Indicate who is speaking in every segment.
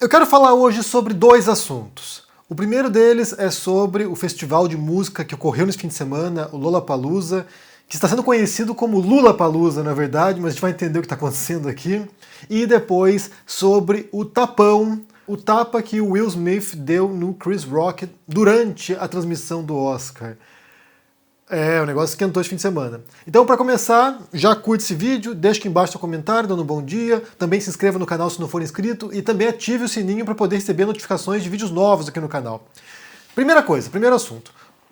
Speaker 1: Eu quero falar hoje sobre dois assuntos. O primeiro deles é sobre o festival de música que ocorreu nesse fim de semana, o Lollapalooza, que está sendo conhecido como Lulapalooza, na verdade, mas a gente vai entender o que está acontecendo aqui. E depois sobre o tapão, o tapa que o Will Smith deu no Chris Rock durante a transmissão do Oscar. O negócio esquentou esse fim de semana. Então, para começar, já curte esse vídeo, deixa aqui embaixo seu comentário, dando um bom dia, também se inscreva no canal se não for inscrito e também ative o sininho para poder receber notificações de vídeos novos aqui no canal. Primeira coisa, primeiro assunto.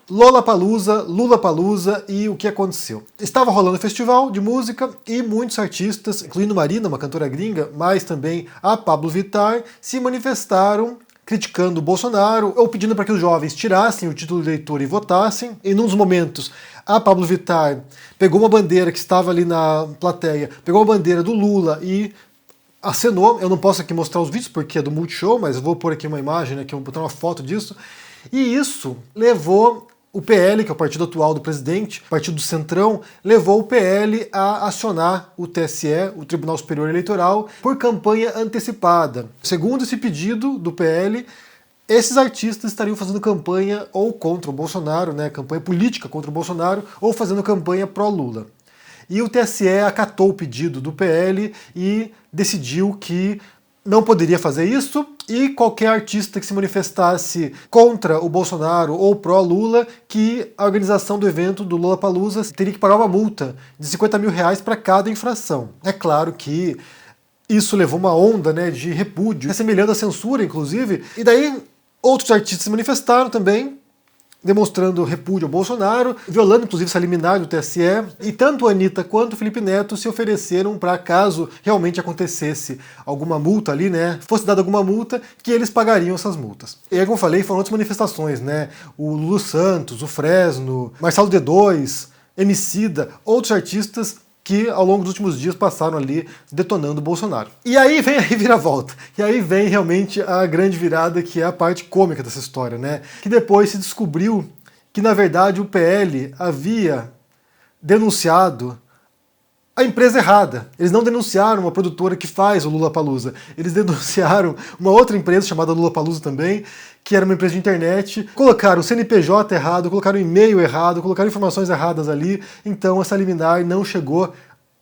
Speaker 1: Lollapalooza, Lulapalooza e o que aconteceu. Estava rolando um festival de música e muitos artistas, incluindo Marina, uma cantora gringa, mas também a Pabllo Vittar, se manifestaram criticando o Bolsonaro ou pedindo para que os jovens tirassem o título de eleitor e votassem. E num dos momentos, a Pabllo Vittar pegou uma bandeira que estava ali na plateia, pegou a bandeira do Lula e acenou. Eu não posso aqui mostrar os vídeos porque é do Multishow, mas eu vou pôr aqui uma imagem, aqui, eu vou botar uma foto disso. E isso levou o PL, que é o partido atual do presidente, o partido do Centrão, levou o PL a acionar o TSE, o Tribunal Superior Eleitoral, por campanha antecipada. Segundo esse pedido do PL, esses artistas estariam fazendo campanha ou contra o Bolsonaro, campanha política contra o Bolsonaro, ou fazendo campanha pró-Lula. E o TSE acatou o pedido do PL e decidiu que não poderia fazer isso, e qualquer artista que se manifestasse contra o Bolsonaro ou pró-Lula, que a organização do evento do Lollapalooza teria que pagar uma multa de 50 mil reais para cada infração. É claro que isso levou uma onda de repúdio, assemelhando a censura, inclusive, e daí outros artistas se manifestaram também, demonstrando repúdio ao Bolsonaro, violando inclusive essa liminar do TSE, e tanto a Anitta quanto o Felipe Neto se ofereceram para, caso realmente acontecesse alguma multa ali, fosse dada alguma multa, que eles pagariam essas multas. E aí, como eu falei, foram outras manifestações, o Lulu Santos, o Fresno, Marcelo D2, Emicida, outros artistas que ao longo dos últimos dias passaram ali detonando o Bolsonaro. E aí vem a reviravolta. E aí vem realmente a grande virada, que é a parte cômica dessa história, Que depois se descobriu que, na verdade, o PL havia denunciado a empresa errada. Eles não denunciaram uma produtora que faz o Lulapalooza. Eles denunciaram uma outra empresa chamada Lulapalooza também, que era uma empresa de internet. Colocaram o CNPJ errado, colocaram o e-mail errado, colocaram informações erradas ali. Então essa liminar não chegou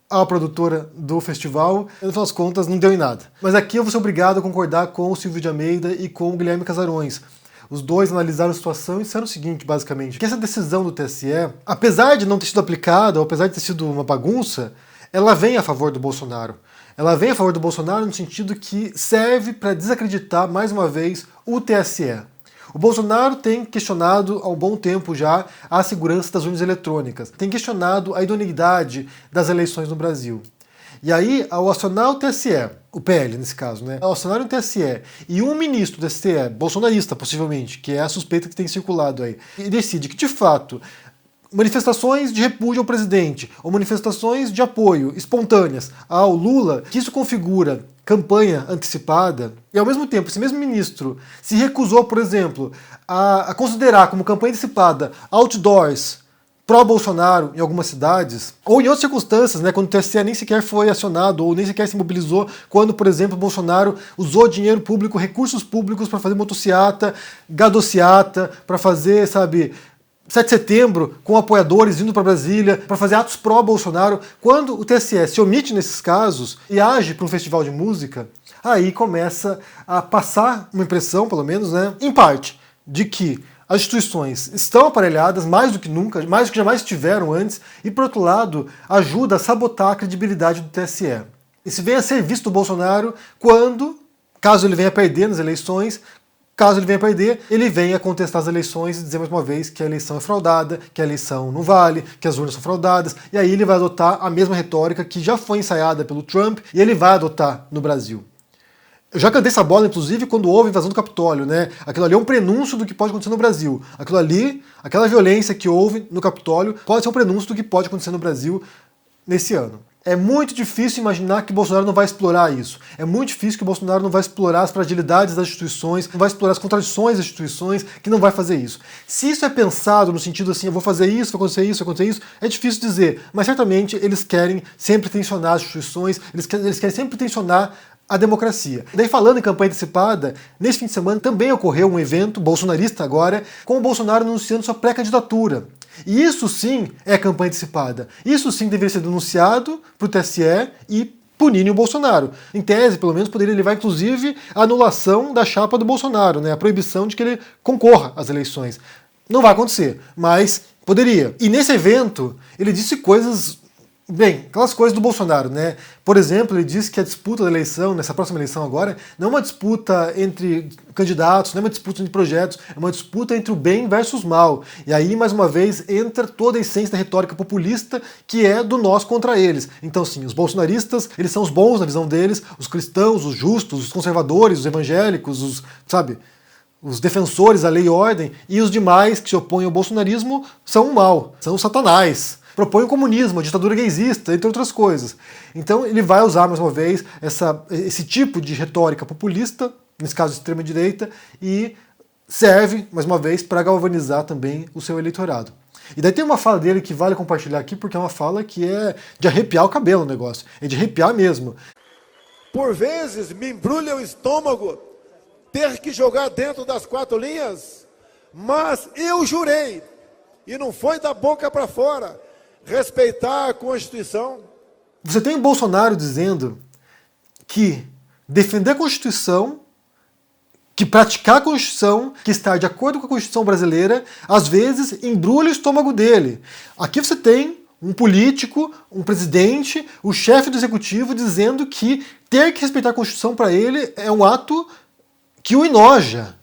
Speaker 1: à produtora do festival. E, no final das contas, não deu em nada. Mas aqui eu vou ser obrigado a concordar com o Silvio de Almeida e com o Guilherme Casarões. Os dois analisaram a situação e disseram o seguinte, basicamente, que essa decisão do TSE, apesar de não ter sido aplicada, ou apesar de ter sido uma bagunça, ela vem a favor do Bolsonaro. Ela vem a favor do Bolsonaro no sentido que serve para desacreditar, mais uma vez, o TSE. O Bolsonaro tem questionado há um bom tempo já a segurança das urnas eletrônicas, tem questionado a idoneidade das eleições no Brasil. E aí, ao acionar o TSE, o PL nesse caso, ao acionar o TSE e um ministro do TSE, bolsonarista possivelmente, que é a suspeita que tem circulado aí, e decide que, de fato, manifestações de repúdio ao presidente ou manifestações de apoio espontâneas ao Lula, que isso configura campanha antecipada, e ao mesmo tempo esse mesmo ministro se recusou, por exemplo, a considerar como campanha antecipada outdoors pró-Bolsonaro em algumas cidades, ou em outras circunstâncias, quando o TSE nem sequer foi acionado, ou nem sequer se mobilizou, quando, por exemplo, o Bolsonaro usou dinheiro público, recursos públicos para fazer motociata, gadociata, para fazer, 7 de setembro, com apoiadores indo para Brasília, para fazer atos pró-Bolsonaro. Quando o TSE se omite nesses casos e age para um festival de música, aí começa a passar uma impressão, pelo menos, em parte, de que as instituições estão aparelhadas mais do que nunca, mais do que jamais tiveram antes, e, por outro lado, ajuda a sabotar a credibilidade do TSE. Isso vem a serviço do Bolsonaro quando, caso ele venha a perder nas eleições, ele venha contestar as eleições e dizer mais uma vez que a eleição é fraudada, que a eleição não vale, que as urnas são fraudadas, e aí ele vai adotar a mesma retórica que já foi ensaiada pelo Trump e ele vai adotar no Brasil. Eu já cantei essa bola, inclusive, quando houve a invasão do Capitólio, Aquilo ali é um prenúncio do que pode acontecer no Brasil. Aquilo ali, aquela violência que houve no Capitólio, pode ser um prenúncio do que pode acontecer no Brasil nesse ano. É muito difícil imaginar que o Bolsonaro não vai explorar isso. É muito difícil que o Bolsonaro não vai explorar as fragilidades das instituições, não vai explorar as contradições das instituições, que não vai fazer isso. Se isso é pensado no sentido assim, eu vou fazer isso, vai acontecer isso, vai acontecer isso, é difícil dizer. Mas certamente eles querem sempre tensionar as instituições, eles querem sempre tensionar a democracia. Daí, falando em campanha antecipada, nesse fim de semana também ocorreu um evento bolsonarista agora, com o Bolsonaro anunciando sua pré-candidatura. E isso sim é campanha antecipada. Isso sim deveria ser denunciado para o TSE e punirem o Bolsonaro. Em tese, pelo menos, poderia levar, inclusive, a anulação da chapa do Bolsonaro, né? A proibição de que ele concorra às eleições. Não vai acontecer, mas poderia. E nesse evento, ele disse coisas... Bem, aquelas coisas do Bolsonaro, né? Por exemplo, ele disse que a disputa da eleição, nessa próxima eleição agora, não é uma disputa entre candidatos, não é uma disputa entre projetos, é uma disputa entre o bem versus o mal. E aí, mais uma vez, entra toda a essência da retórica populista, que é do nós contra eles. Então, sim, os bolsonaristas, eles são os bons na visão deles, os cristãos, os justos, os conservadores, os evangélicos, os defensores da lei e ordem, e os demais que se opõem ao bolsonarismo são o mal, são o Satanás. Propõe o comunismo, a ditadura gaysista, entre outras coisas. Então ele vai usar, mais uma vez, esse tipo de retórica populista, nesse caso de extrema-direita, e serve, mais uma vez, para galvanizar também o seu eleitorado. E daí tem uma fala dele que vale compartilhar aqui, porque é uma fala que é de arrepiar o cabelo o negócio. É de arrepiar mesmo.
Speaker 2: Por vezes me embrulha o estômago ter que jogar dentro das 4 linhas, mas eu jurei, e não foi da boca para fora, respeitar a Constituição.
Speaker 1: Você tem o Bolsonaro dizendo que defender a Constituição, que praticar a Constituição, que estar de acordo com a Constituição brasileira, às vezes embrulha o estômago dele. Aqui você tem um político, um presidente, o chefe do executivo dizendo que ter que respeitar a Constituição para ele é um ato que o enoja.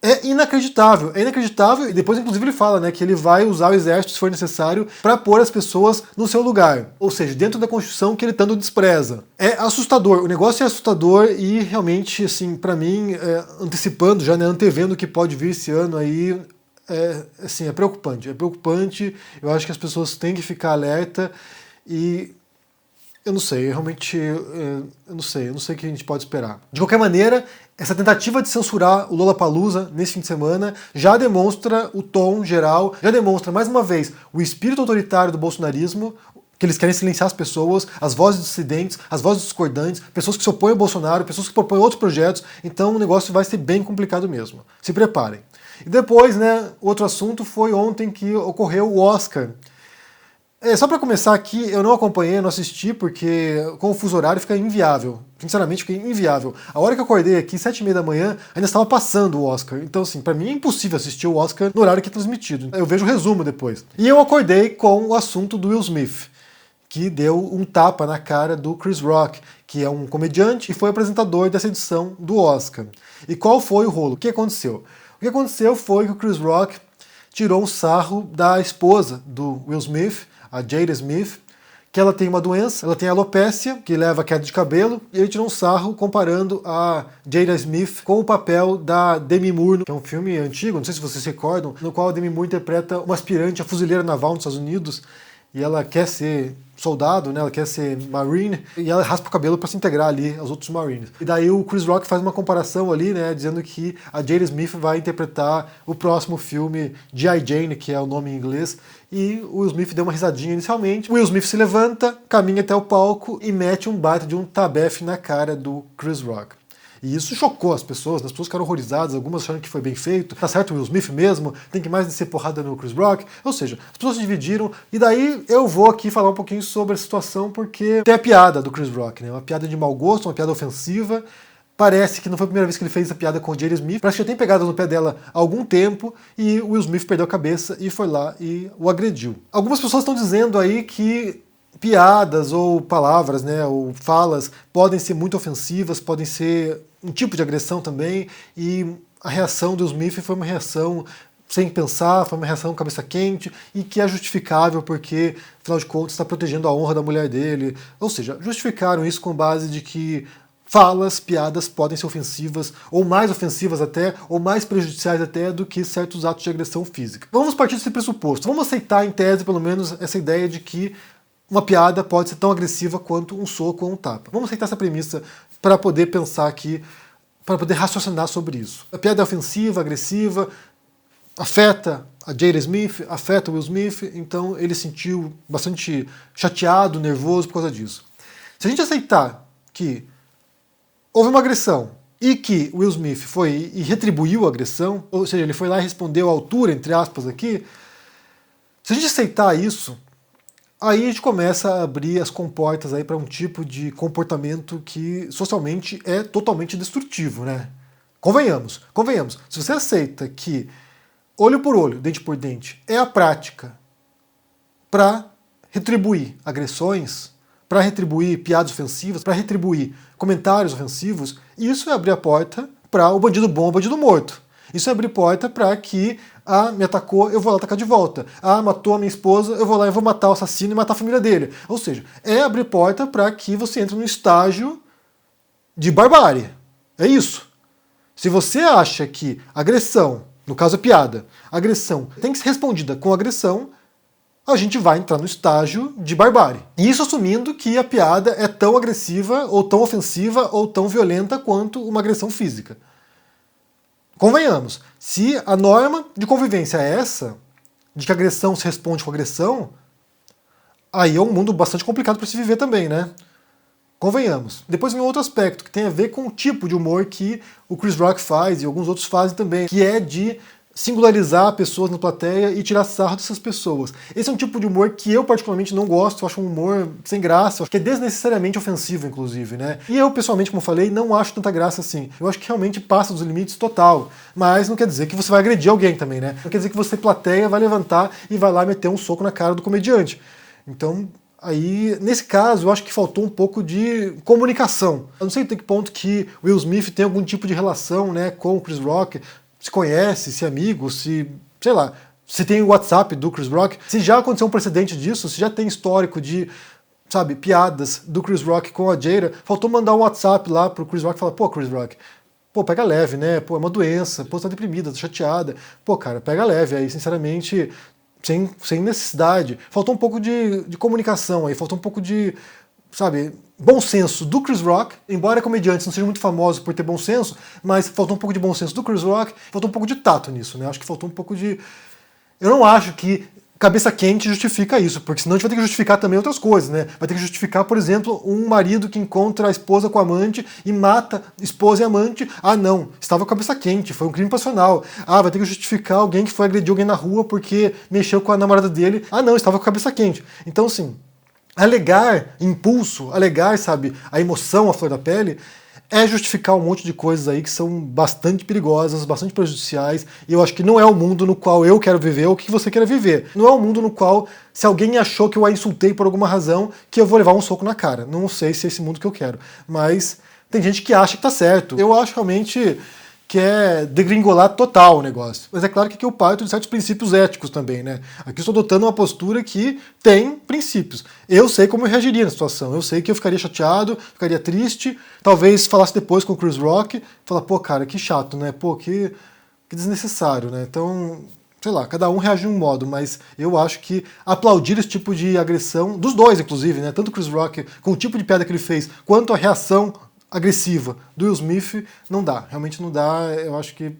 Speaker 1: É inacreditável, e depois inclusive ele fala, né, que ele vai usar o exército se for necessário para pôr as pessoas no seu lugar, ou seja, dentro da Constituição que ele tanto despreza. É assustador, o negócio é assustador e realmente, assim, para mim, antecipando já, né, antevendo o que pode vir esse ano aí, é preocupante, eu acho que as pessoas têm que ficar alerta e... Eu não sei, realmente, eu não sei o que a gente pode esperar. De qualquer maneira, essa tentativa de censurar o Lollapalooza nesse fim de semana já demonstra o tom geral, já demonstra, mais uma vez, o espírito autoritário do bolsonarismo, que eles querem silenciar as pessoas, as vozes dissidentes, as vozes discordantes, pessoas que se opõem ao Bolsonaro, pessoas que propõem outros projetos, então o negócio vai ser bem complicado mesmo. Se preparem. E depois, né, outro assunto foi ontem que ocorreu o Oscar. Só para começar aqui, eu não acompanhei, não assisti, porque com o fuso horário fica inviável. Sinceramente, fica inviável. A hora que eu acordei aqui, 7h30 da manhã, ainda estava passando o Oscar. Então, assim, para mim é impossível assistir o Oscar no horário que é transmitido. Eu vejo o resumo depois. E eu acordei com o assunto do Will Smith, que deu um tapa na cara do Chris Rock, que é um comediante e foi apresentador dessa edição do Oscar. E qual foi o rolo? O que aconteceu? O que aconteceu foi que o Chris Rock tirou um sarro da esposa do Will Smith, a Jada Smith, que ela tem uma doença, ela tem alopécia, que leva a queda de cabelo, e ele tirou um sarro comparando a Jada Smith com o papel da Demi Moore, que é um filme antigo, não sei se vocês se recordam, no qual a Demi Moore interpreta uma aspirante a fuzileira naval nos Estados Unidos, e ela quer ser soldado, né? Ela quer ser Marine, e ela raspa o cabelo para se integrar ali aos outros Marines. E daí o Chris Rock faz uma comparação ali, né? Dizendo que a Jada Smith vai interpretar o próximo filme G.I. Jane, que é o nome em inglês, e o Will Smith deu uma risadinha inicialmente. O Will Smith se levanta, caminha até o palco e mete um baita de um tabefe na cara do Chris Rock. E isso chocou as pessoas ficaram horrorizadas, algumas acharam que foi bem feito, tá certo o Will Smith mesmo, tem que mais descer porrada no Chris Rock, ou seja, as pessoas se dividiram, e daí eu vou aqui falar um pouquinho sobre a situação, porque tem a piada do Chris Rock, né, uma piada de mau gosto, uma piada ofensiva, parece que não foi a primeira vez que ele fez essa piada com a Jada Smith, parece que já tem pegado no pé dela há algum tempo, e o Will Smith perdeu a cabeça e foi lá e o agrediu. Algumas pessoas estão dizendo aí que piadas ou palavras, né, ou falas podem ser muito ofensivas, podem ser um tipo de agressão também, e a reação do Smith foi uma reação sem pensar, foi uma reação cabeça quente, e que é justificável porque, afinal de contas, está protegendo a honra da mulher dele. Ou seja, justificaram isso com base de que falas, piadas podem ser ofensivas, ou mais ofensivas até, ou mais prejudiciais até do que certos atos de agressão física. Vamos partir desse pressuposto. Vamos aceitar, em tese, pelo menos, essa ideia de que uma piada pode ser tão agressiva quanto um soco ou um tapa. Vamos aceitar essa premissa para poder pensar aqui, para poder raciocinar sobre isso. A piada é ofensiva, agressiva, afeta a Jada Smith, afeta o Will Smith, então ele se sentiu bastante chateado, nervoso por causa disso. Se a gente aceitar que houve uma agressão e que Will Smith foi e retribuiu a agressão, ou seja, ele foi lá e respondeu à altura, entre aspas, aqui, se a gente aceitar isso, aí a gente começa a abrir as comportas aí para um tipo de comportamento que socialmente é totalmente destrutivo, né? Convenhamos. Se você aceita que olho por olho, dente por dente, é a prática para retribuir agressões, para retribuir piadas ofensivas, para retribuir comentários ofensivos, isso é abrir a porta para o bandido bom, o bandido morto. Isso é abrir porta para que, me atacou, eu vou lá atacar de volta. Matou a minha esposa, eu vou lá e vou matar o assassino e matar a família dele. Ou seja, é abrir porta para que você entre num estágio de barbárie. É isso. Se você acha que agressão, no caso a piada, agressão tem que ser respondida com agressão, a gente vai entrar no estágio de barbárie. E isso assumindo que a piada é tão agressiva, ou tão ofensiva, ou tão violenta quanto uma agressão física. Convenhamos, se a norma de convivência é essa, de que a agressão se responde com agressão, aí é um mundo bastante complicado para se viver também, né? Convenhamos. Depois vem outro aspecto, que tem a ver com o tipo de humor que o Chris Rock faz e alguns outros fazem também, que é de singularizar pessoas na plateia e tirar sarro dessas pessoas. Esse é um tipo de humor que eu particularmente não gosto, eu acho um humor sem graça, acho que é desnecessariamente ofensivo, inclusive, né? E eu, pessoalmente, como eu falei, não acho tanta graça assim. Eu acho que realmente passa dos limites total. Mas não quer dizer que você vai agredir alguém também, né? Não quer dizer que você, plateia, vai levantar e vai lá meter um soco na cara do comediante. Então, aí, nesse caso, eu acho que faltou um pouco de comunicação. Eu não sei até que ponto que Will Smith tem algum tipo de relação, né, com o Chris Rock, se conhece, se é amigo, se, sei lá, se tem o WhatsApp do Chris Rock, se já aconteceu um precedente disso, se já tem histórico de, sabe, piadas do Chris Rock com a Jada, faltou mandar um WhatsApp lá pro Chris Rock e falar, pô, Chris Rock, pô, pega leve, né, pô, é uma doença, pô, você tá deprimida, tá chateada, pô, cara, pega leve aí, sinceramente, sem necessidade. Faltou um pouco de comunicação aí, faltou um pouco de, sabe, bom senso do Chris Rock, embora comediantes não sejam muito famosos por ter bom senso, mas faltou um pouco de bom senso do Chris Rock, faltou um pouco de tato nisso, né? Acho que faltou um pouco de... Eu não acho que cabeça quente justifica isso, porque senão a gente vai ter que justificar também outras coisas, né? Vai ter que justificar, por exemplo, um marido que encontra a esposa com a amante e mata esposa e amante. Não, estava com a cabeça quente, foi um crime passional. Vai ter que justificar alguém que foi agredir alguém na rua porque mexeu com a namorada dele. Não, estava com a cabeça quente. Então, assim, alegar impulso, alegar, sabe, a emoção, a flor da pele, é justificar um monte de coisas aí que são bastante perigosas, bastante prejudiciais, e eu acho que não é o mundo no qual eu quero viver ou que você quer viver. Não é o mundo no qual, se alguém achou que eu a insultei por alguma razão, que eu vou levar um soco na cara. Não sei se é esse mundo que eu quero, mas tem gente que acha que tá certo. Eu acho realmente que é degringolar total o negócio. Mas é claro que aqui eu parto de certos princípios éticos também, né? Aqui eu estou adotando uma postura que tem princípios. Eu sei como eu reagiria na situação, eu sei que eu ficaria chateado, ficaria triste, talvez falasse depois com o Chris Rock, falar, pô, cara, que chato, né? Pô, que desnecessário, né? Então, sei lá, cada um reage de um modo, mas eu acho que aplaudir esse tipo de agressão, dos dois, inclusive, né? Tanto o Chris Rock, com o tipo de piada que ele fez, quanto a reação agressiva do Will Smith, não dá, realmente não dá. Eu acho que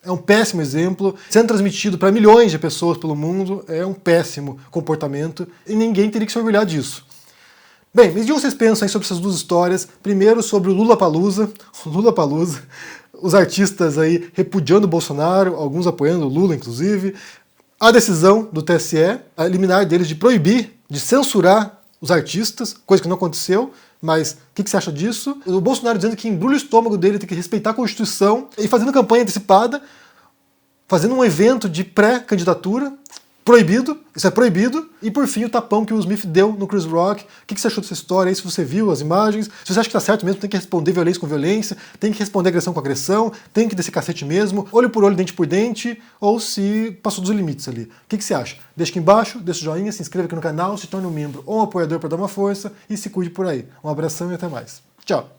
Speaker 1: é um péssimo exemplo, sendo transmitido para milhões de pessoas pelo mundo, é um péssimo comportamento e ninguém teria que se orgulhar disso. Bem, me digam o que vocês pensam aí sobre essas duas histórias. Primeiro sobre o Lollapalooza, os artistas aí repudiando o Bolsonaro, alguns apoiando o Lula, inclusive. A decisão do TSE, a liminar deles de proibir, de censurar os artistas, coisa que não aconteceu. Mas o que você acha disso? O Bolsonaro dizendo que embrulha o estômago dele, tem que respeitar a Constituição, e fazendo campanha antecipada, fazendo um evento de pré-candidatura, proibido, isso é proibido, e por fim o tapão que o Smith deu no Chris Rock. O que você achou dessa história aí, se você viu as imagens? Se você acha que tá certo mesmo, tem que responder violência com violência, tem que responder agressão com agressão, tem que descer cacete mesmo, olho por olho, dente por dente, ou se passou dos limites ali. O que você acha? Deixa aqui embaixo, deixa o joinha, se inscreva aqui no canal, se torne um membro ou um apoiador para dar uma força, e se cuide por aí. Um abração e até mais. Tchau!